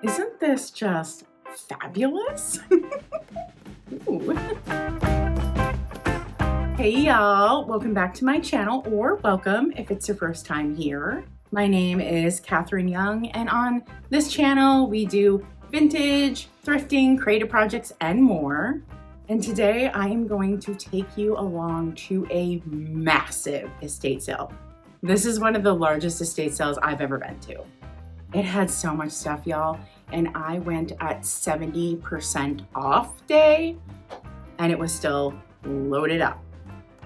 Isn't this just fabulous? Ooh. Hey y'all, welcome back to my channel, or welcome if it's your first time here. My name is Katherine Young, and on this channel we do vintage, thrifting, creative projects, and more. And today I am going to take you along to a massive estate sale. This is one of the largest estate sales I've ever been to. It had so much stuff, y'all, and I went at 70% off day, and it was still loaded up.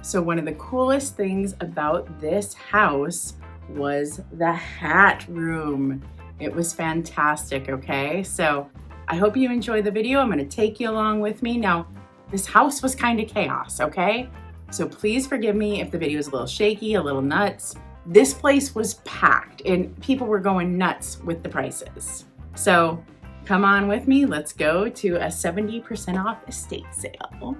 So one of the coolest things about this house was the hat room. It was fantastic, okay? So I hope you enjoy the video. I'm gonna take you along with me. Now, this house was kind of chaos, okay? So please forgive me if the video is a little shaky, a little nuts. This place was packed and people were going nuts with the prices. So come on with me, let's go to a 70% off estate sale.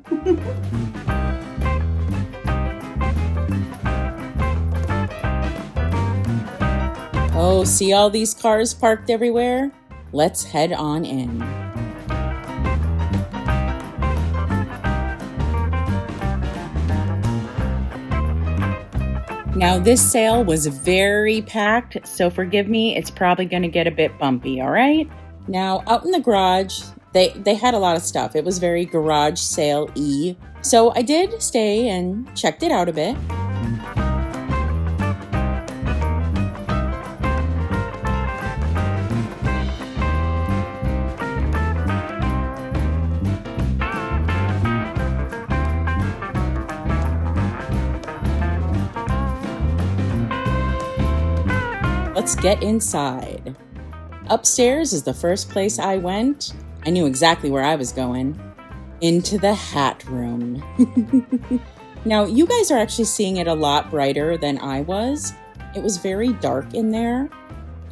Oh, see all these cars parked everywhere? Let's head on in. Now this sale was very packed, so forgive me, it's probably gonna get a bit bumpy, all right? Now out in the garage, they had a lot of stuff. It was very garage sale-y. So I did stay and checked it out a bit. Let's get inside. Upstairs is the first place I went. I knew exactly where I was going. Into the hat room. Now, you guys are actually seeing it a lot brighter than I was. It was very dark in there.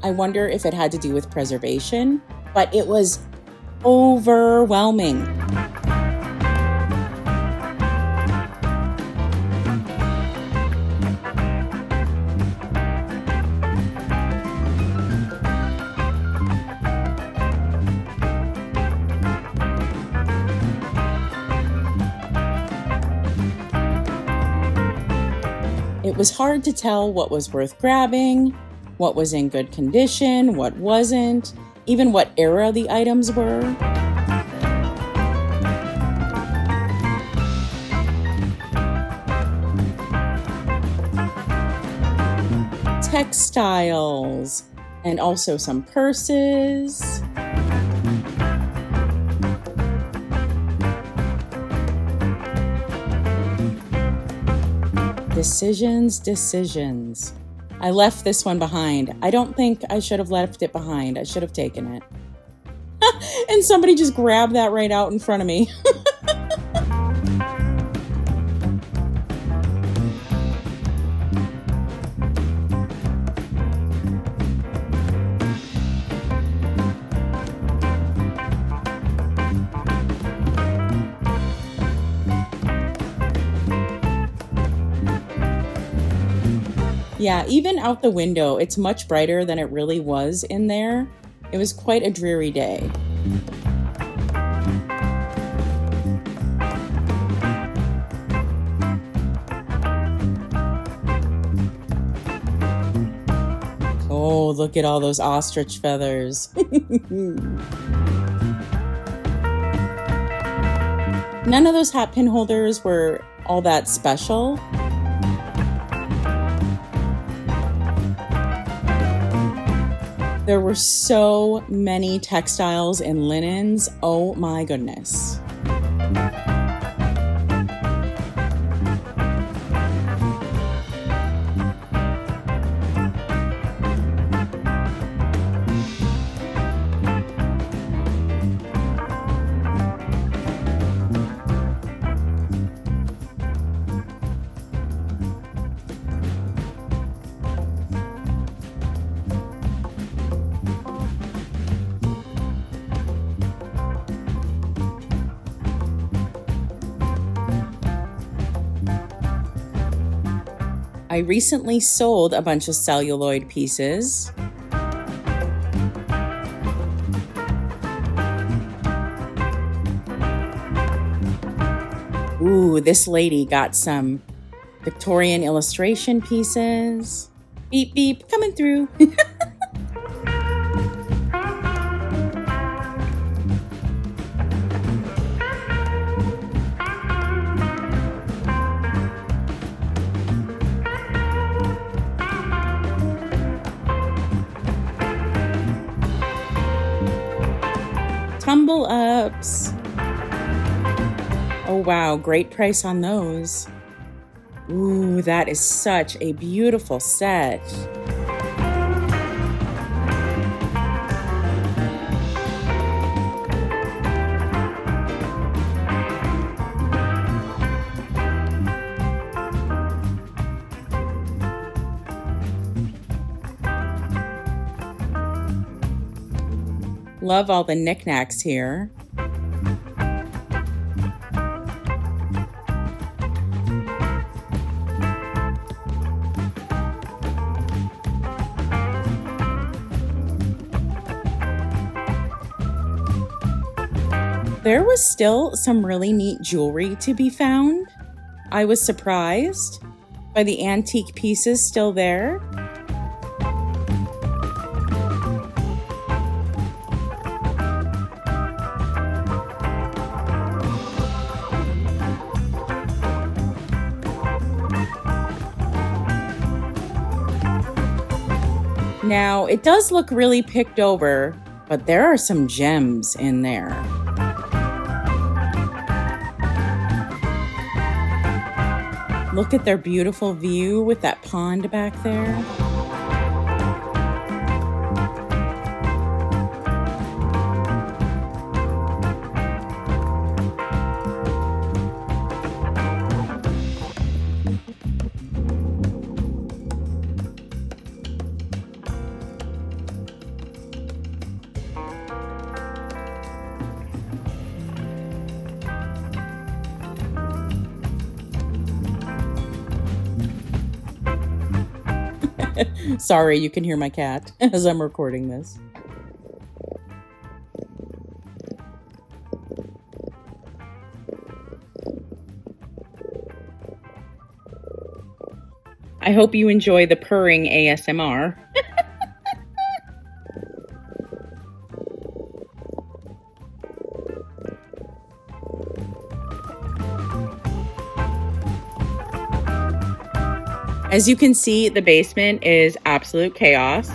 I wonder if it had to do with preservation, but it was overwhelming. It was hard to tell what was worth grabbing, what was in good condition, what wasn't, even what era the items were. Textiles, and also some purses. Decisions. I left this one behind. I don't think I should have left it behind. I should have taken it. And somebody just grabbed that right out in front of me. Yeah, even out the window, it's much brighter than it really was in there. It was quite a dreary day. Oh, look at all those ostrich feathers. None of those hat pin holders were all that special. There were so many textiles and linens. Oh my goodness. I recently sold a bunch of celluloid pieces. Ooh, this lady got some Victorian illustration pieces. Beep, beep, coming through. Tumble ups. Oh wow, great price on those. Ooh, that is such a beautiful set. Love all the knickknacks here. There was still some really neat jewelry to be found. I was surprised by the antique pieces still there. Now, it does look really picked over, but there are some gems in there. Look at their beautiful view with that pond back there. Sorry, you can hear my cat as I'm recording this. I hope you enjoy the purring ASMR. As you can see, the basement is absolute chaos.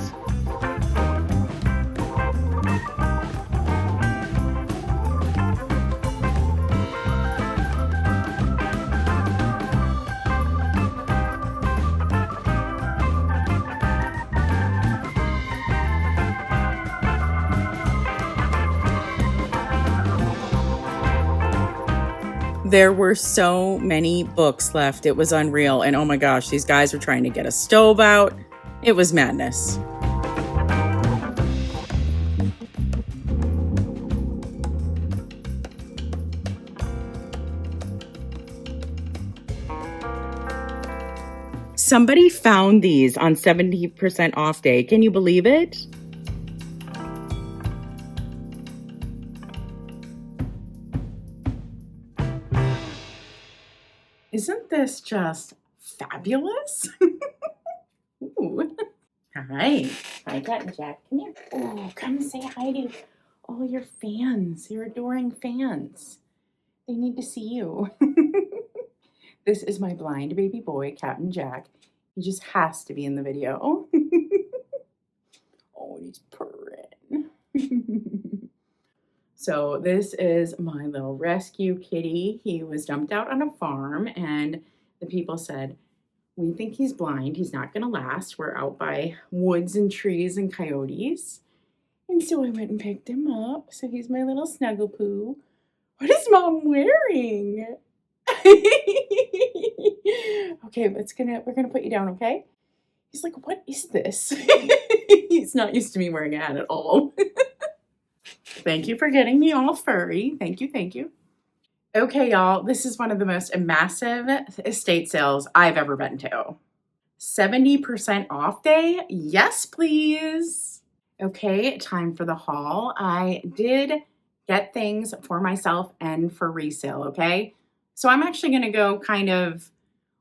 There were so many books left. It was unreal. And oh my gosh, these guys were trying to get a stove out. It was madness. Somebody found these on 70% off day. Can you believe it? Isn't this just fabulous? Ooh. Hi. Hi, Cat Jack. Come here. Oh, come say hi to all your fans, your adoring fans. They need to see you. This is my blind baby boy, Captain Jack. He just has to be in the video. Oh, he's purring. So this is my little rescue kitty. He was dumped out on a farm and the people said, we think he's blind. He's not gonna last. We're out by woods and trees and coyotes. And so I went and picked him up. So he's my little snuggle poo. What is Mom wearing? Okay, we're gonna put you down, okay? He's like, what is this? He's not used to me wearing a hat at all. Thank you for getting me all furry. Thank you, thank you. Okay, y'all, this is one of the most massive estate sales I've ever been to. 70% off day? Yes, please. Okay, time for the haul. I did get things for myself and for resale, okay? So I'm actually going to go kind of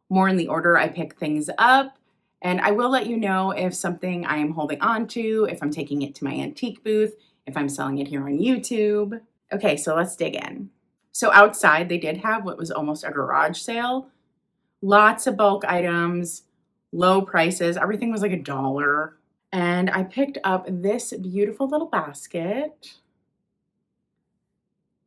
more in the order I pick things up. And I will let you know if something I am holding on to, if I'm taking it to my antique booth, if I'm selling it here on YouTube. Okay, so let's dig in. So outside, they did have what was almost a garage sale. Lots of bulk items, low prices. Everything was like $1. And I picked up this beautiful little basket.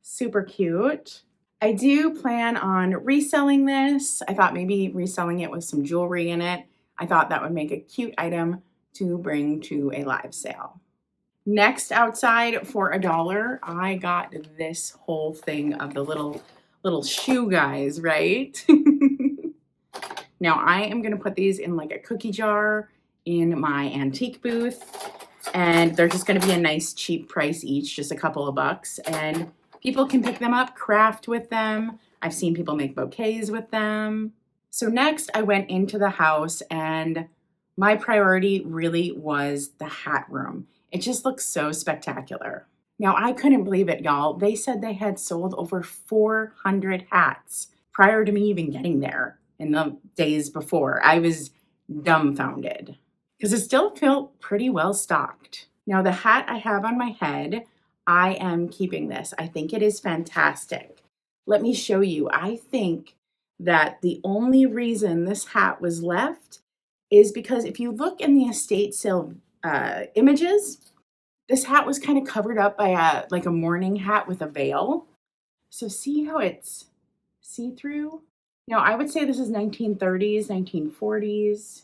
Super cute. I do plan on reselling this. I thought maybe reselling it with some jewelry in it. I thought that would make a cute item to bring to a live sale. Next, outside for $1, I got this whole thing of the little shoe guys, right? Now I am gonna put these in like a cookie jar in my antique booth, and they're just gonna be a nice cheap price each, just a couple of bucks, and people can pick them up, craft with them. I've seen people make bouquets with them. So next I went into the house, and my priority really was the hat room. It just looks so spectacular. Now I couldn't believe it, y'all. They said they had sold over 400 hats prior to me even getting there in the days before. I was dumbfounded because it still felt pretty well stocked. Now the hat I have on my head, I am keeping this. I think it is fantastic. Let me show you. I think that the only reason this hat was left is because if you look in the estate sale images, this hat was kind of covered up by a morning hat with a veil. So see how it's see-through? Now I would say this is 1930s, 1940s.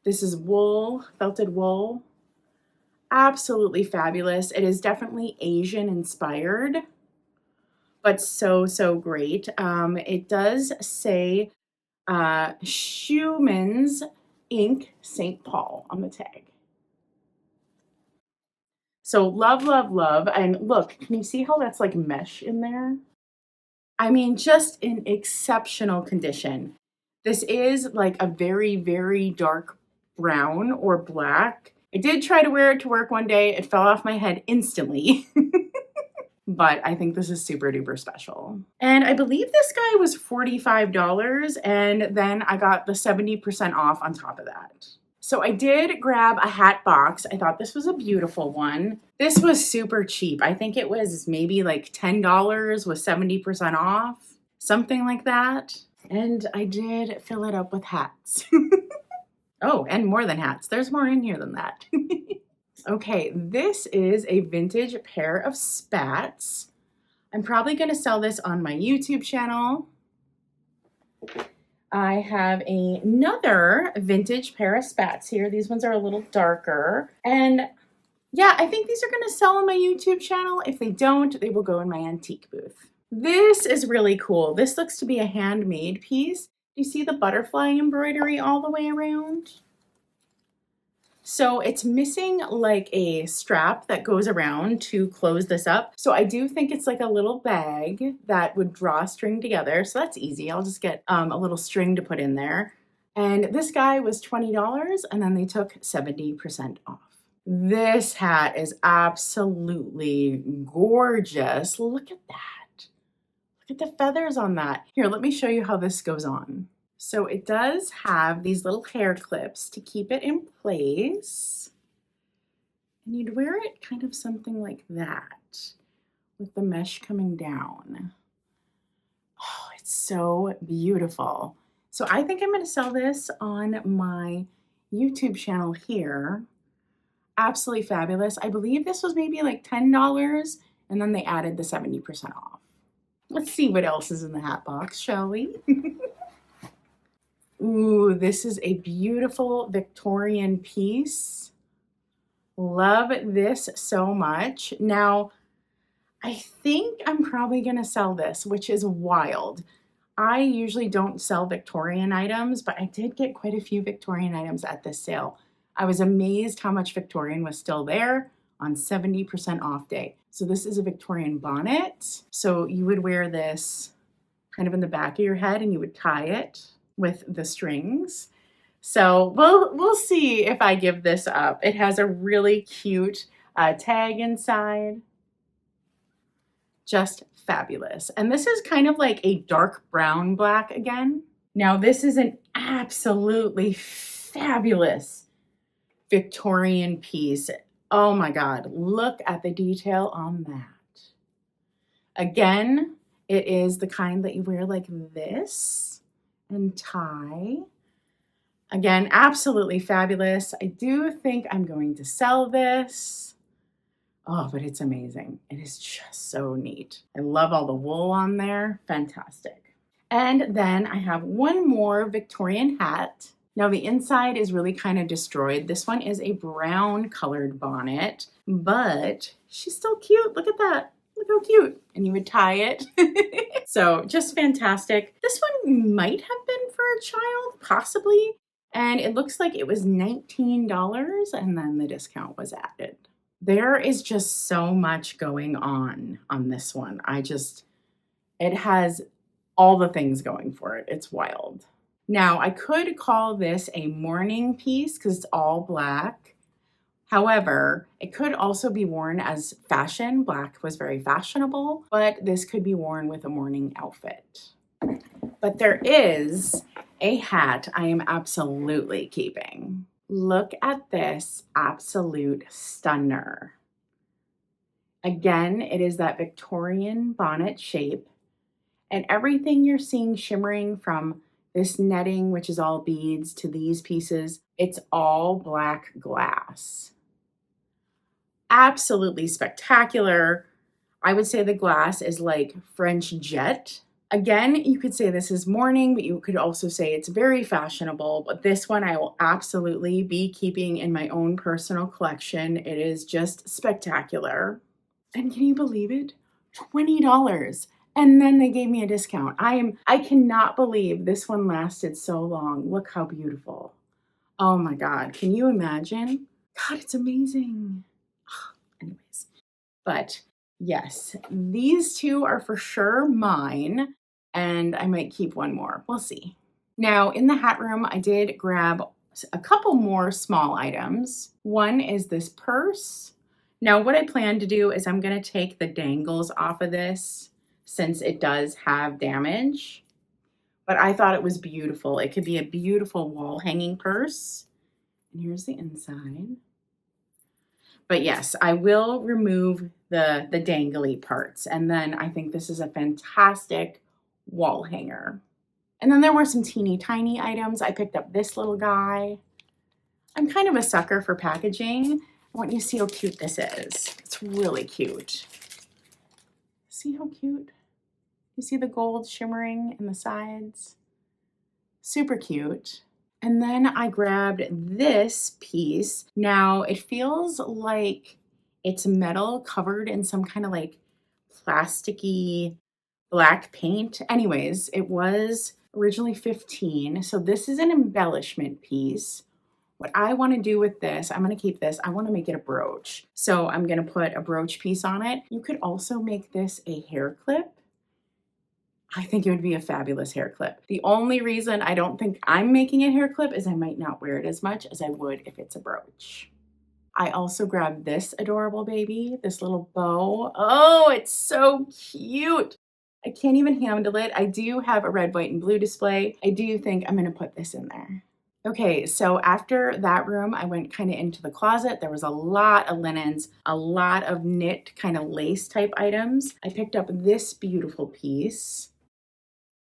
This is wool, felted wool. Absolutely fabulous. It is definitely Asian inspired, but so great. It does say Schumann's Ink St. Paul on the tag. So love, love, love. And look, can you see how that's like mesh in there? I mean, just in exceptional condition. This is like a very, very dark brown or black. I did try to wear it to work one day. It fell off my head instantly. But I think this is super duper special. And I believe this guy was $45, and then I got the 70% off on top of that. So I did grab a hat box. I thought this was a beautiful one. This was super cheap. I think it was maybe like $10 with 70% off, something like that. And I did fill it up with hats. Oh, and more than hats. There's more in here than that. Okay, this is a vintage pair of spats. I'm probably going to sell this on my YouTube channel. I have another vintage pair of spats here. These ones are a little darker. And yeah, I think these are going to sell on my YouTube channel. If they don't, they will go in my antique booth. This is really cool. This looks to be a handmade piece. You see the butterfly embroidery all the way around? So it's missing like a strap that goes around to close this up. So I do think it's like a little bag that would draw string together. So that's easy. I'll just get a little string to put in there. And this guy was $20, and then they took 70% off. This hat is absolutely gorgeous. Look at that. Look at the feathers on that. Here, let me show you how this goes on. So it does have these little hair clips to keep it in place. And you'd wear it kind of something like that with the mesh coming down. Oh, it's so beautiful. So I think I'm going to sell this on my YouTube channel here. Absolutely fabulous. I believe this was maybe like $10, and then they added the 70% off. Let's see what else is in the hat box, shall we? Ooh, this is a beautiful Victorian piece. Love this so much. Now, I think I'm probably going to sell this, which is wild. I usually don't sell Victorian items, but I did get quite a few Victorian items at this sale. I was amazed how much Victorian was still there on 70% off day. So this is a Victorian bonnet. So you would wear this kind of in the back of your head, and you would tie it with the strings. So we'll see if I give this up. It has a really cute tag inside. Just fabulous. And this is kind of like a dark brown black again. Now this is an absolutely fabulous Victorian piece. Oh my God, look at the detail on that. Again, it is the kind that you wear like this and tie. Again, absolutely fabulous. I do think I'm going to sell this. Oh, but it's amazing. It is just so neat. I love all the wool on there. Fantastic. And then I have one more Victorian hat. Now the inside is really kind of destroyed. This one is a brown colored bonnet, but she's still cute. Look at that. Look how cute. And you would tie it. So just fantastic. This one might have been for a child, possibly. And it looks like it was $19 and then the discount was added. There is just so much going on this one. It has all the things going for it. It's wild. Now, I could call this a morning piece because it's all black. However, it could also be worn as fashion. Black was very fashionable, but this could be worn with a morning outfit. But there is a hat I am absolutely keeping. Look at this absolute stunner. Again, it is that Victorian bonnet shape, and everything you're seeing shimmering from this netting, which is all beads, to these pieces, it's all black glass. Absolutely spectacular. I would say the glass is like French jet. Again, you could say this is morning, but you could also say it's very fashionable. But this one I will absolutely be keeping in my own personal collection. It is just spectacular. And can you believe it? $20. And then they gave me a discount. I cannot believe this one lasted so long. Look how beautiful. Oh my God. Can you imagine? God, it's amazing. Anyways, but yes, these two are for sure mine, and I might keep one more. We'll see. Now, in the hat room, I did grab a couple more small items. One is this purse. Now, what I plan to do is I'm going to take the dangles off of this since it does have damage, but I thought it was beautiful. It could be a beautiful wall hanging purse. And here's the inside. But yes, I will remove the dangly parts. And then I think this is a fantastic wall hanger. And then there were some teeny tiny items. I picked up this little guy. I'm kind of a sucker for packaging. I want you to see how cute this is. It's really cute. See how cute? You see the gold shimmering in the sides? Super cute. And then I grabbed this piece. Now it feels like it's metal covered in some kind of like plasticky black paint. Anyways, it was originally $15. So this is an embellishment piece. What I want to do with this, I'm going to keep this. I want to make it a brooch. So I'm going to put a brooch piece on it. You could also make this a hair clip. I think it would be a fabulous hair clip. The only reason I don't think I'm making a hair clip is I might not wear it as much as I would if it's a brooch. I also grabbed this adorable baby, this little bow. Oh, it's so cute. I can't even handle it. I do have a red, white, and blue display. I do think I'm gonna put this in there. Okay, so after that room, I went kind of into the closet. There was a lot of linens, a lot of knit kind of lace type items. I picked up this beautiful piece.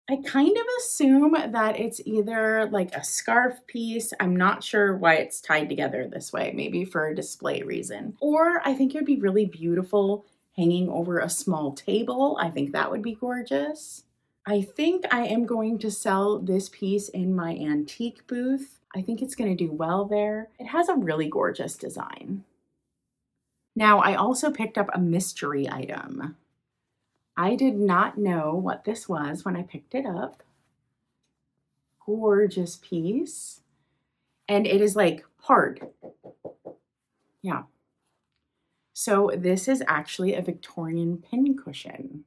I kind of assume that it's either like a scarf piece. I'm not sure why it's tied together this way, maybe for a display reason. Or I think it would be really beautiful hanging over a small table. I think that would be gorgeous. I think I am going to sell this piece in my antique booth. I think it's going to do well there. It has a really gorgeous design. Now, I also picked up a mystery item. I did not know what this was when I picked it up. Gorgeous piece. And it is like hard. Yeah. So this is actually a Victorian pin cushion.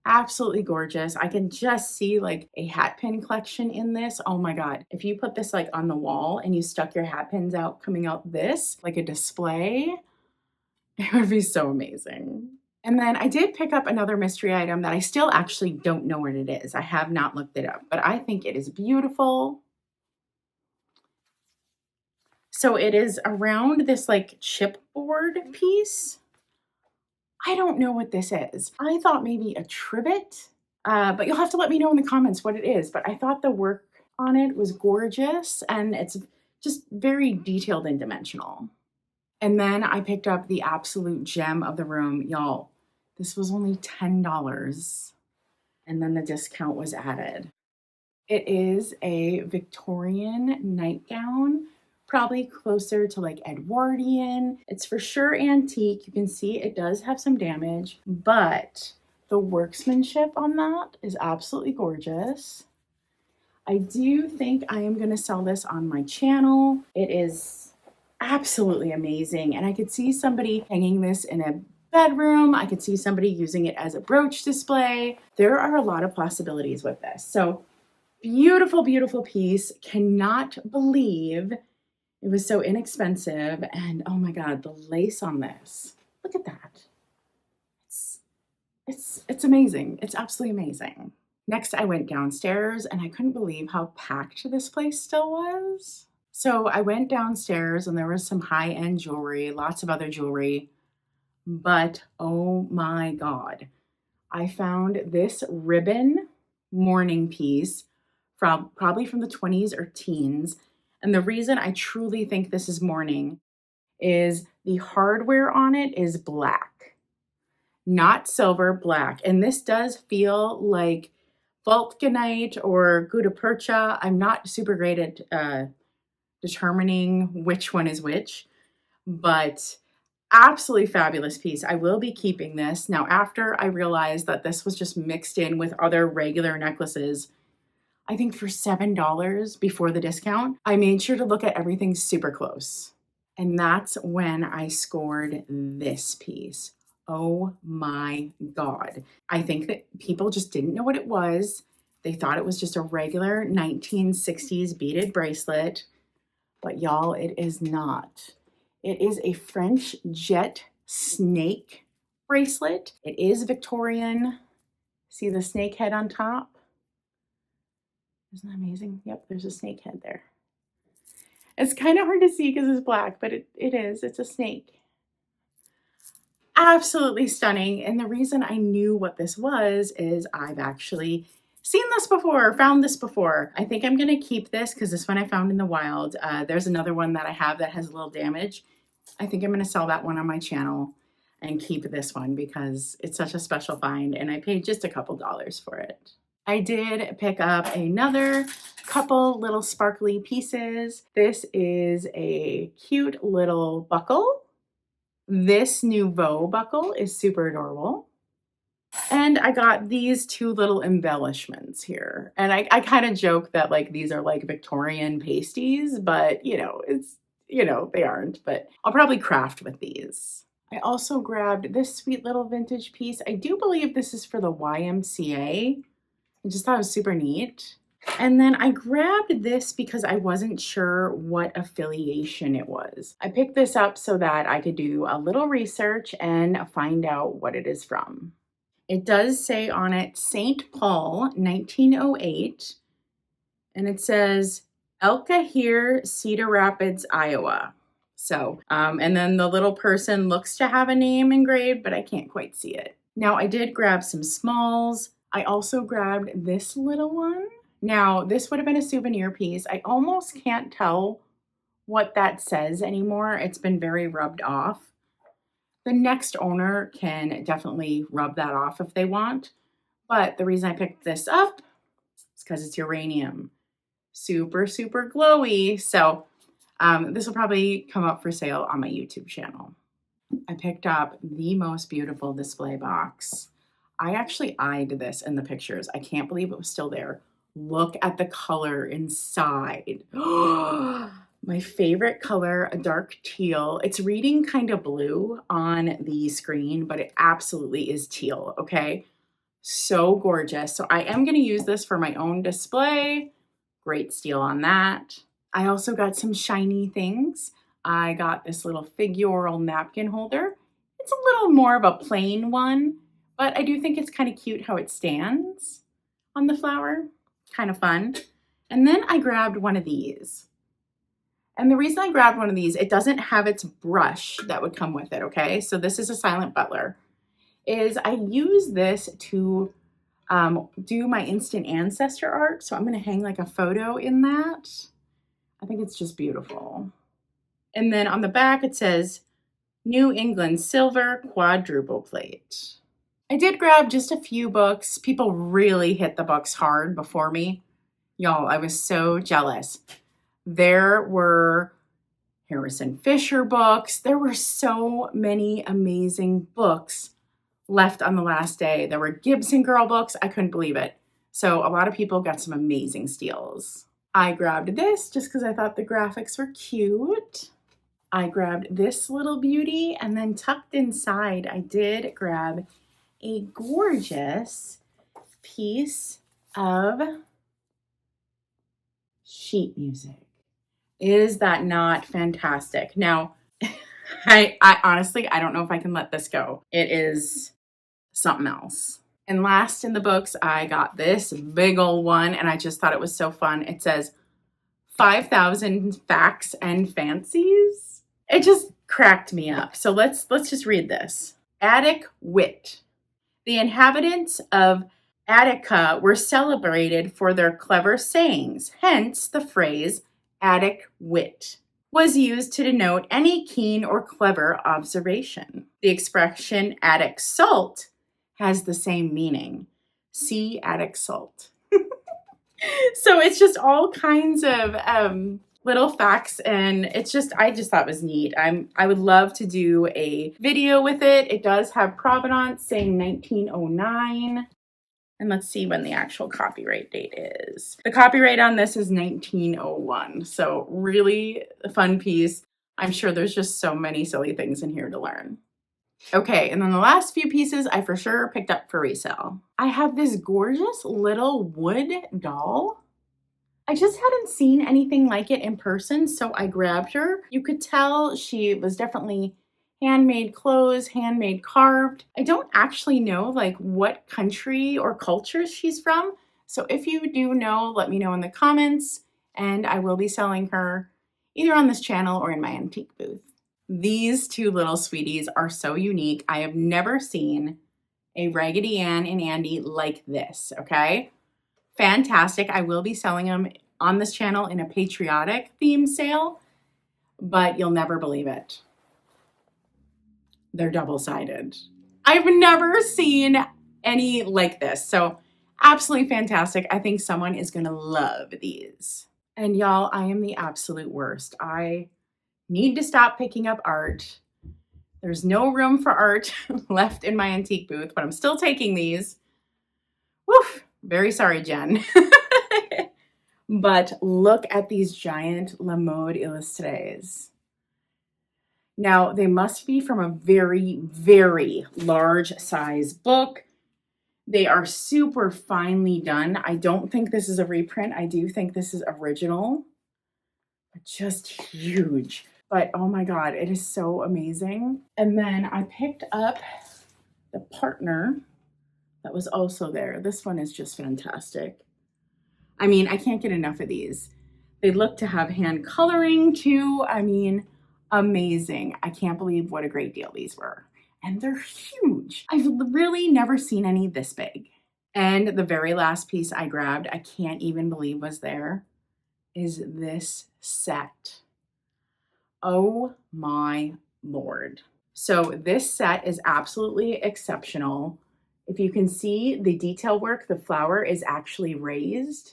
Absolutely gorgeous. I can just see like a hat pin collection in this. Oh my God. If you put this like on the wall and you stuck your hat pins out coming out this, like a display, it would be so amazing. And then I did pick up another mystery item that I still actually don't know what it is. I have not looked it up, but I think it is beautiful. So it is around this like chipboard piece. I don't know what this is. I thought maybe a trivet, but you'll have to let me know in the comments what it is. But I thought the work on it was gorgeous and it's just very detailed and dimensional. And then I picked up the absolute gem of the room. Y'all, this was only $10 and then the discount was added. It is a Victorian nightgown, probably closer to like Edwardian. It's for sure antique. You can see it does have some damage, but the workmanship on that is absolutely gorgeous. I do think I am going to sell this on my channel. It is absolutely amazing. And I could see somebody hanging this in a bedroom. I could see somebody using it as a brooch display. There are a lot of possibilities with this. So beautiful, beautiful piece. Cannot believe it was so inexpensive. And oh my God, the lace on this. Look at that. It's amazing. It's absolutely amazing. Next, I went downstairs and I couldn't believe how packed this place still was. So I went downstairs and there was some high-end jewelry, lots of other jewelry, but oh my God, I found this ribbon mourning piece from probably from the 20s or teens. And the reason I truly think this is mourning is the hardware on it is black, not silver, black. And this does feel like vulcanite or gutta percha. I'm not super great at determining which one is which, but absolutely fabulous piece. I will be keeping this. Now, after I realized that this was just mixed in with other regular necklaces, I think for $7 before the discount, I made sure to look at everything super close. And that's when I scored this piece. Oh my God. I think that people just didn't know what it was. They thought it was just a regular 1960s beaded bracelet, but y'all, it is not. It is a French jet snake bracelet. It is Victorian. See the snake head on top? Isn't that amazing? Yep, there's a snake head there. It's kind of hard to see because it's black, but it is. It's a snake. Absolutely stunning. And the reason I knew what this was is I've actually seen this before, found this before. I think I'm going to keep this because this one I found in the wild. There's another one that I have that has a little damage. I think I'm going to sell that one on my channel and keep this one because it's such a special find and I paid just a couple dollars for it. I did pick up another couple little sparkly pieces. This is a cute little buckle. This Nouveau buckle is super adorable. And I got these two little embellishments here. And I kind of joke that like these are like Victorian pasties, but they aren't, but I'll probably craft with these. I also grabbed this sweet little vintage piece. I do believe this is for the YMCA. I just thought it was super neat. And then I grabbed this because I wasn't sure what affiliation it was. I picked this up so that I could do a little research and find out what it is from. It does say on it St. Paul, 1908, and it says Elkahir, Cedar Rapids, Iowa. So, and then the little person looks to have a name engraved, but I can't quite see it. Now, I did grab some smalls. I also grabbed this little one. Now, this would have been a souvenir piece. I almost can't tell what that says anymore. It's been very rubbed off. The next owner can definitely rub that off if they want. But the reason I picked this up is because it's uranium. Super, super glowy. So this will probably come up for sale on my YouTube channel. I picked up the most beautiful display box. I actually eyed this in the pictures. I can't believe it was still there. Look at the color inside. My favorite color, a dark teal. It's reading kind of blue on the screen, but it absolutely is teal, okay? So gorgeous. So I am going to use this for my own display. Great steal on that. I also got some shiny things. I got this little figural napkin holder. It's a little more of a plain one, but I do think it's kind of cute how it stands on the flower. Kind of fun. And then I grabbed one of these. And the reason I grabbed one of these, it doesn't have its brush that would come with it, okay? So this is a Silent Butler. I use this to do my instant ancestor art. So I'm gonna hang like a photo in that. I think it's just beautiful. And then on the back it says, New England Silver Quadruple Plate. I did grab just a few books. People really hit the books hard before me. Y'all, I was so jealous. There were Harrison Fisher books. There were so many amazing books left on the last day. There were Gibson Girl books. I couldn't believe it. So a lot of people got some amazing steals. I grabbed this just because I thought the graphics were cute. I grabbed this little beauty, and then tucked inside, I did grab a gorgeous piece of sheet music. Is that not fantastic? Now, I honestly, I don't know if I can let this go. It is something else. And last in the books, I got this big old one, and I just thought it was so fun. It says 5,000 Facts and Fancies. It just cracked me up. So let's just read this. Attic wit. The inhabitants of Attica were celebrated for their clever sayings, hence the phrase Attic wit was used to denote any keen or clever observation. The expression Attic salt has the same meaning. See Attic salt. So it's just all kinds of little facts, and I just thought it was neat. I would love to do a video with it. It does have provenance saying 1909. And let's see when the actual copyright date is. The copyright on this is 1901. So really a fun piece. I'm sure there's just so many silly things in here to learn. Okay, and then the last few pieces I for sure picked up for resale. I have this gorgeous little wood doll. I just hadn't seen anything like it in person, so I grabbed her. You could tell she was definitely handmade clothes, handmade carved. I don't actually know like what country or culture she's from. So if you do know, let me know in the comments, and I will be selling her either on this channel or in my antique booth. These two little sweeties are so unique. I have never seen a Raggedy Ann and Andy like this, okay? Fantastic. I will be selling them on this channel in a patriotic theme sale, but you'll never believe it. They're double-sided. I've never seen any like this. So absolutely fantastic. I think someone is going to love these. And y'all, I am the absolute worst. I need to stop picking up art. There's no room for art left in my antique booth, but I'm still taking these. Woof, very sorry, Jen. But look at these giant La Mode Illustrés. Now, they must be from a very, very large size book. They are super finely done. I don't think this is a reprint. I do think this is original. Just huge. But oh my God, it is so amazing. And then I picked up the partner that was also there. This one is just fantastic. I mean, I can't get enough of these. They look to have hand coloring too. I mean, amazing. I can't believe what a great deal these were. And they're huge. I've really never seen any this big. And the very last piece I grabbed, I can't even believe was there, is this set. Oh my Lord. So this set is absolutely exceptional. If you can see the detail work, the flower is actually raised.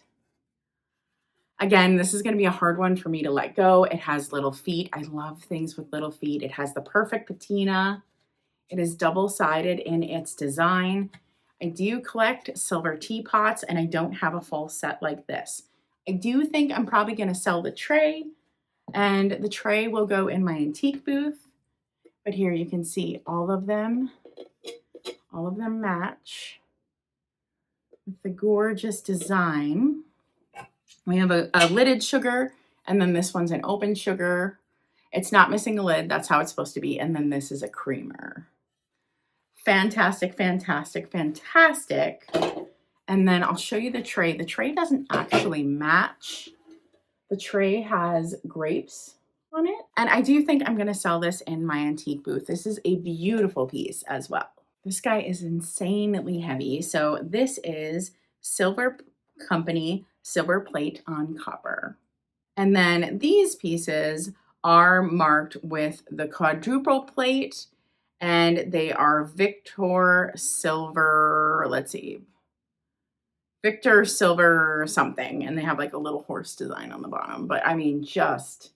Again, this is going to be a hard one for me to let go. It has little feet. I love things with little feet. It has the perfect patina. It is double-sided in its design. I do collect silver teapots, and I don't have a full set like this. I do think I'm probably going to sell the tray, and the tray will go in my antique booth. But here you can see all of them match with the gorgeous design. We have a lidded sugar, and then this one's an open sugar. It's not missing a lid. That's how it's supposed to be. And then this is a creamer. Fantastic, fantastic, fantastic. And then I'll show you the tray. The tray doesn't actually match. The tray has grapes on it. And I do think I'm gonna sell this in my antique booth. This is a beautiful piece as well. This guy is insanely heavy. So this is Silver Company silver plate on copper. And then these pieces are marked with the quadruple plate, and they are Victor Silver, let's see, Victor Silver something, and they have like a little horse design on the bottom, but I mean, just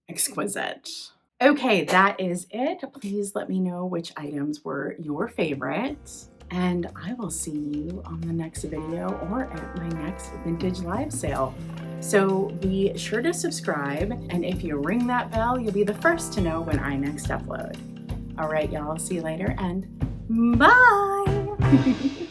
exquisite. Okay, that is it. Please let me know which items were your favorites, and I will see you on the next video or at my next vintage live sale. So be sure to subscribe, and if you ring that bell, you'll be the first to know when I next upload. All right, y'all, see you later, and bye!